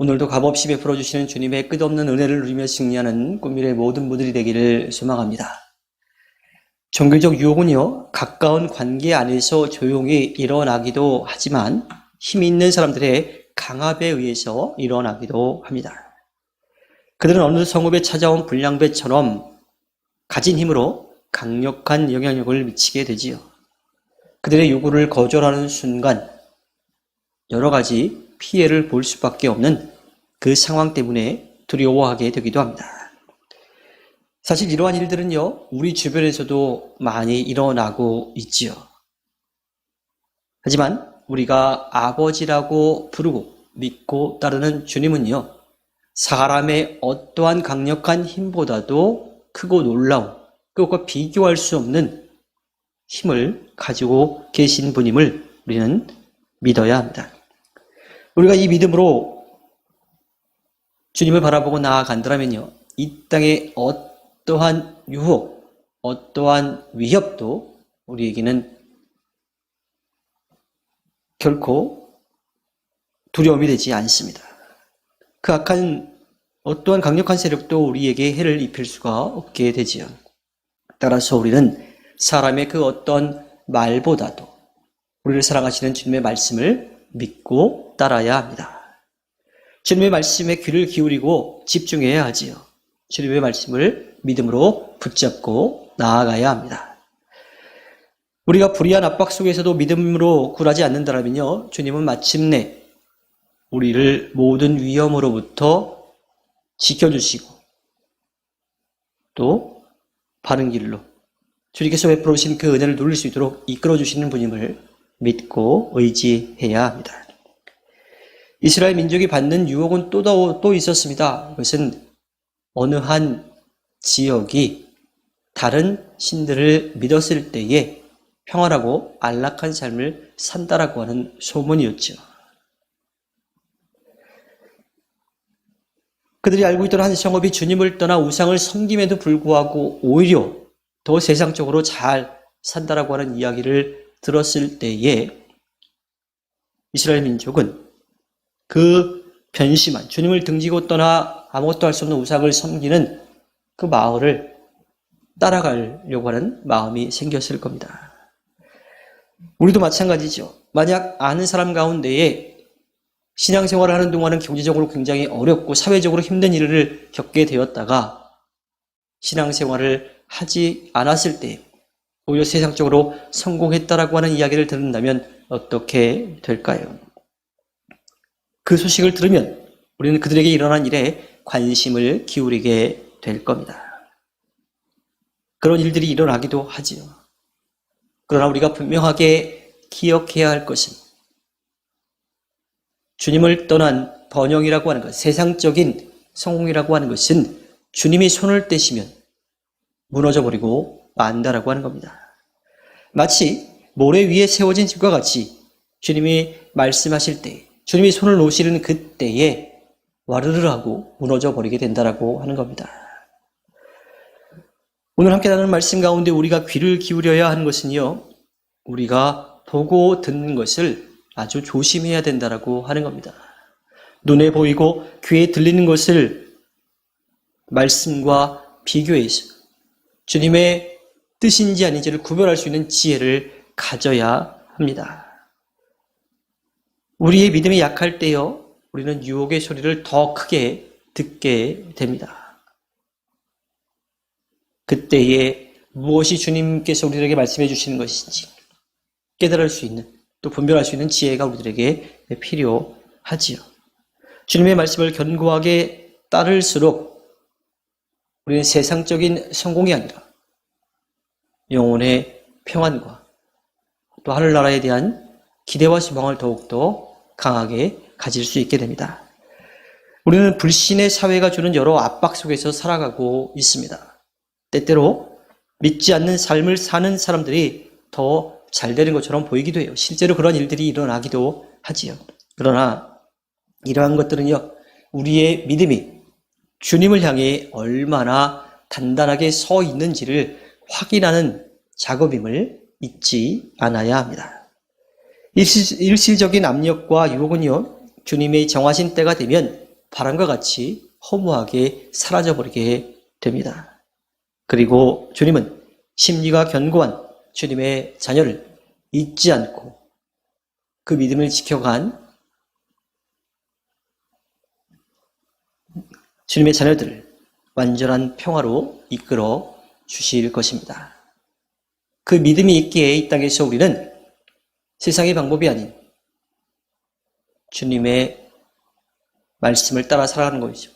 오늘도 값없이 베풀어 주시는 주님의 끝없는 은혜를 누리며 승리하는 꿈미래 모든 분들이 되기를 소망합니다. 종교적 유혹은요, 가까운 관계 안에서 조용히 일어나기도 하지만 힘이 있는 사람들의 강압에 의해서 일어나기도 합니다. 그들은 어느 성읍에 찾아온 불량배처럼 가진 힘으로 강력한 영향력을 미치게 되지요. 그들의 요구를 거절하는 순간 여러 가지 피해를 볼 수밖에 없는 그 상황 때문에 두려워하게 되기도 합니다. 사실 이러한 일들은요, 우리 주변에서도 많이 일어나고 있지요. 하지만 우리가 아버지라고 부르고 믿고 따르는 주님은요, 사람의 어떠한 강력한 힘보다도 크고 놀라운, 그것과 비교할 수 없는 힘을 가지고 계신 분임을 우리는 믿어야 합니다. 우리가 이 믿음으로 주님을 바라보고 나아간다면요, 이 땅의 어떠한 유혹, 어떠한 위협도 우리에게는 결코 두려움이 되지 않습니다. 그 악한 어떠한 강력한 세력도 우리에게 해를 입힐 수가 없게 되지요. 따라서 우리는 사람의 그 어떤 말보다도 우리를 사랑하시는 주님의 말씀을 믿고 따라야 합니다. 주님의 말씀에 귀를 기울이고 집중해야 하지요. 주님의 말씀을 믿음으로 붙잡고 나아가야 합니다. 우리가 불의한 압박 속에서도 믿음으로 굴하지 않는다면요, 주님은 마침내 우리를 모든 위험으로부터 지켜주시고 또 바른 길로 주님께서 베풀어 주신 그 은혜를 누릴 수 있도록 이끌어 주시는 분임을 믿고 의지해야 합니다. 이스라엘 민족이 받는 유혹은 또 있었습니다. 그것은 어느 한 지역이 다른 신들을 믿었을 때에 평안하고 안락한 삶을 산다라고 하는 소문이었죠. 그들이 알고 있던 한 성읍이 주님을 떠나 우상을 섬김에도 불구하고 오히려 더 세상적으로 잘 산다라고 하는 이야기를 들었을 때에 이스라엘 민족은 그 변심한 주님을 등지고 떠나 아무것도 할 수 없는 우상을 섬기는 그 마을을 따라가려고 하는 마음이 생겼을 겁니다. 우리도 마찬가지죠. 만약 아는 사람 가운데에 신앙생활을 하는 동안은 경제적으로 굉장히 어렵고 사회적으로 힘든 일을 겪게 되었다가 신앙생활을 하지 않았을 때 오히려 세상적으로 성공했다라고 하는 이야기를 듣는다면 어떻게 될까요? 그 소식을 들으면 우리는 그들에게 일어난 일에 관심을 기울이게 될 겁니다. 그런 일들이 일어나기도 하지요. 그러나 우리가 분명하게 기억해야 할 것은 주님을 떠난 번영이라고 하는 것, 세상적인 성공이라고 하는 것은 주님이 손을 떼시면 무너져버리고 만다라고 하는 겁니다. 마치 모래 위에 세워진 집과 같이 주님이 말씀하실 때, 주님이 손을 놓으시는 그때에 와르르 하고 무너져버리게 된다라고 하는 겁니다. 오늘 함께 나누는 말씀 가운데 우리가 귀를 기울여야 하는 것은요, 우리가 보고 듣는 것을 아주 조심해야 된다라고 하는 겁니다. 눈에 보이고 귀에 들리는 것을 말씀과 비교해서 주님의 뜻인지 아닌지를 구별할 수 있는 지혜를 가져야 합니다. 우리의 믿음이 약할 때요, 우리는 유혹의 소리를 더 크게 듣게 됩니다. 그때에 무엇이 주님께서 우리에게 말씀해 주시는 것인지 깨달을 수 있는, 또 분별할 수 있는 지혜가 우리들에게 필요하지요. 주님의 말씀을 견고하게 따를수록 우리는 세상적인 성공이 아니라 영혼의 평안과 또 하늘나라에 대한 기대와 소망을 더욱더 강하게 가질 수 있게 됩니다. 우리는 불신의 사회가 주는 여러 압박 속에서 살아가고 있습니다. 때때로 믿지 않는 삶을 사는 사람들이 더 잘 되는 것처럼 보이기도 해요. 실제로 그런 일들이 일어나기도 하지요. 그러나 이러한 것들은요, 우리의 믿음이 주님을 향해 얼마나 단단하게 서 있는지를 확인하는 작업임을 잊지 않아야 합니다. 일시적인 압력과 유혹은요, 주님의 정하신 때가 되면 바람과 같이 허무하게 사라져버리게 됩니다. 그리고 주님은 심리가 견고한 주님의 자녀를 잊지 않고 그 믿음을 지켜간 주님의 자녀들을 완전한 평화로 이끌어 주실 것입니다. 그 믿음이 있기에 이 땅에서 우리는 세상의 방법이 아닌 주님의 말씀을 따라 살아가는 것이죠.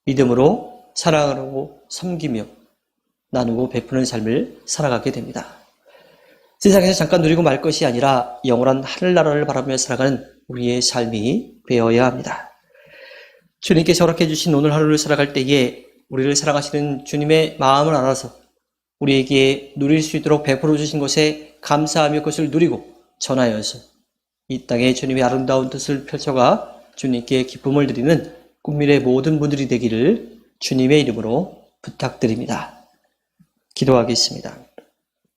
믿음으로 사랑하고 섬기며 나누고 베푸는 삶을 살아가게 됩니다. 세상에서 잠깐 누리고 말 것이 아니라 영원한 하늘나라를 바라보며 살아가는 우리의 삶이 되어야 합니다. 주님께서 허락해 주신 오늘 하루를 살아갈 때에 우리를 사랑하시는 주님의 마음을 알아서 우리에게 누릴 수 있도록 베풀어 주신 것에 감사하며 그것을 누리고 전하여서 이 땅에 주님의 아름다운 뜻을 펼쳐가 주님께 기쁨을 드리는 꿈밀의 모든 분들이 되기를 주님의 이름으로 부탁드립니다. 기도하겠습니다.